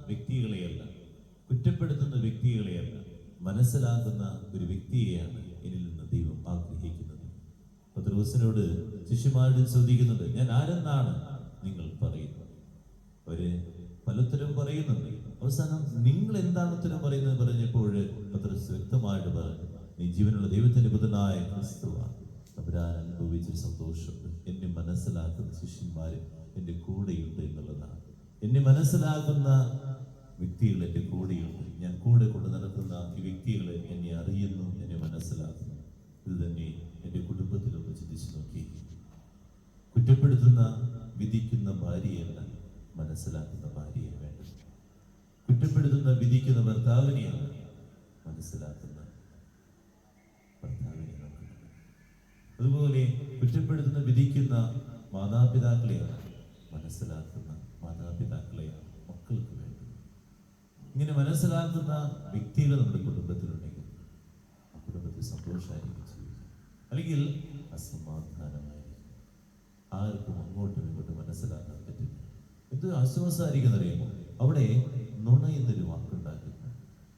വ്യക്തികളെയല്ല, കുറ്റപ്പെടുത്തുന്ന വ്യക്തികളെയല്ല, മനസ്സിലാക്കുന്ന ഒരു വ്യക്തിയെയാണ് എന്നിൽ നിന്ന് ദൈവം ആഗ്രഹിക്കുന്നത്. പത്രോസിനോട് ശിഷ്യന്മാരോട് ചോദിക്കുന്നുണ്ട്, ഞാൻ ആരെന്നാണ് നിങ്ങൾ പറയുന്നത്? അവര് പലതരം പറയുന്നുണ്ട്. അവസാനം നിങ്ങൾ എന്താണ് ഉത്തരം പറയുന്നത് പറഞ്ഞപ്പോൾ പത്രോസ് വ്യക്തമായിട്ട് പറഞ്ഞു, നീ ജീവനുള്ള ദൈവത്തിന്റെ പുത്രനായ ക്രിസ്തുവാണ്. അവരാൻ അനുഭവിച്ചൊരു സന്തോഷമുണ്ട്. എന്നെ മനസ്സിലാക്കുന്ന ശിഷ്യന്മാര് എൻ്റെ കൂടെയുണ്ട് എന്നുള്ളതാണ്. എന്നെ മനസ്സിലാക്കുന്ന വ്യക്തികൾ എൻ്റെ കൂടെയുണ്ട്. ഞാൻ കൂടെ കൊണ്ട് നടക്കുന്ന ഈ വ്യക്തികളെ എന്നെ അറിയുന്നു, എന്നെ മനസ്സിലാക്കുന്നു. ഇത് തന്നെ എൻ്റെ കുടുംബത്തിലൊന്ന് ചിന്തിച്ചു നോക്കി. കുറ്റപ്പെടുത്തുന്ന വിധിക്കുന്ന ഭാര്യയല്ല, മനസ്സിലാക്കുന്ന ഭാര്യയെ വേണ്ടത്. കുറ്റപ്പെടുത്തുന്ന വിധിക്കുന്ന ഭർത്താവിനെയല്ല, മനസ്സിലാക്കുന്ന ഭർത്താവിനെ നോക്കുന്നത്. അതുപോലെ കുറ്റപ്പെടുത്തുന്ന വിധിക്കുന്ന മാതാപിതാക്കളെയാണ്, മനസ്സിലാക്കുന്ന മാതാപിതാക്കളെയാണ് മക്കൾക്ക് വേണ്ടത്. ഇങ്ങനെ മനസ്സിലാക്കുന്ന വ്യക്തികൾ നമ്മുടെ കുടുംബത്തിലുണ്ടെങ്കിൽ ആ കുടുംബത്തിൽ സന്തോഷമായിരിക്കും ജീവിക്കും, അല്ലെങ്കിൽ അസമാധാനമായിരിക്കും. ആർക്കും അങ്ങോട്ടും ഇങ്ങോട്ടും മനസ്സിലാക്കാൻ പറ്റില്ല. എന്ത് ആശ്വാസമായിരിക്കുന്നറിയുമോ? അവിടെ നുണ എന്നൊരു വാക്കുണ്ടാക്കുന്നു.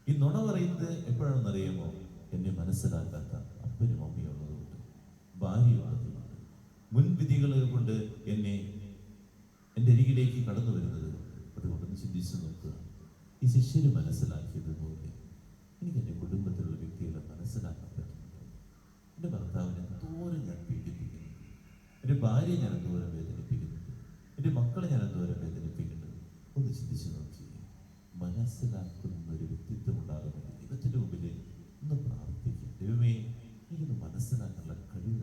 ഈ നുണ പറയുന്നത് എപ്പോഴാണെന്നറിയുമോ? എന്നെ മനസ്സിലാക്കാത്ത അപ്പനും അമ്മയും ഉള്ളതുകൊണ്ട്, ഭാര്യ ഉള്ളതുകൊണ്ട്, മുൻവിധികൾ കൊണ്ട് എന്നെ എൻ്റെ അരികിലേക്ക് കടന്നു വരുന്നത്. അതുകൊണ്ടൊന്ന് ചിന്തിച്ചു നോക്കുക. ഈ ശിഷ്യര് മനസ്സിലാക്കിയതുപോലെ എനിക്ക് എൻ്റെ കുടുംബത്തിലുള്ള വ്യക്തികളെ മനസ്സിലാക്കാൻ പറ്റുന്നുണ്ട്. എൻ്റെ ഭർത്താവിനെ എന്തോരം ഞാൻ പീഡിപ്പിക്കുന്നു, എൻ്റെ ഭാര്യയെ ഞാൻ എന്തോരം വേദനിപ്പിക്കുന്നുണ്ട്, എൻ്റെ മക്കളെ ഞാൻ എന്തോരം വേദനിപ്പിക്കുന്നുണ്ട്. ഒന്ന് ചിന്തിച്ചു നോക്കി. മനസ്സിലാക്കുന്ന ഒരു വ്യക്തിത്വം ഉണ്ടാകുമെങ്കിൽ ദൈവത്തിൻ്റെ മുമ്പിൽ ഒന്ന് പ്രാർത്ഥിക്കുക. ദൈവമേ, എനിക്കൊന്ന് മനസ്സിലാക്കാനുള്ള കഴിവ്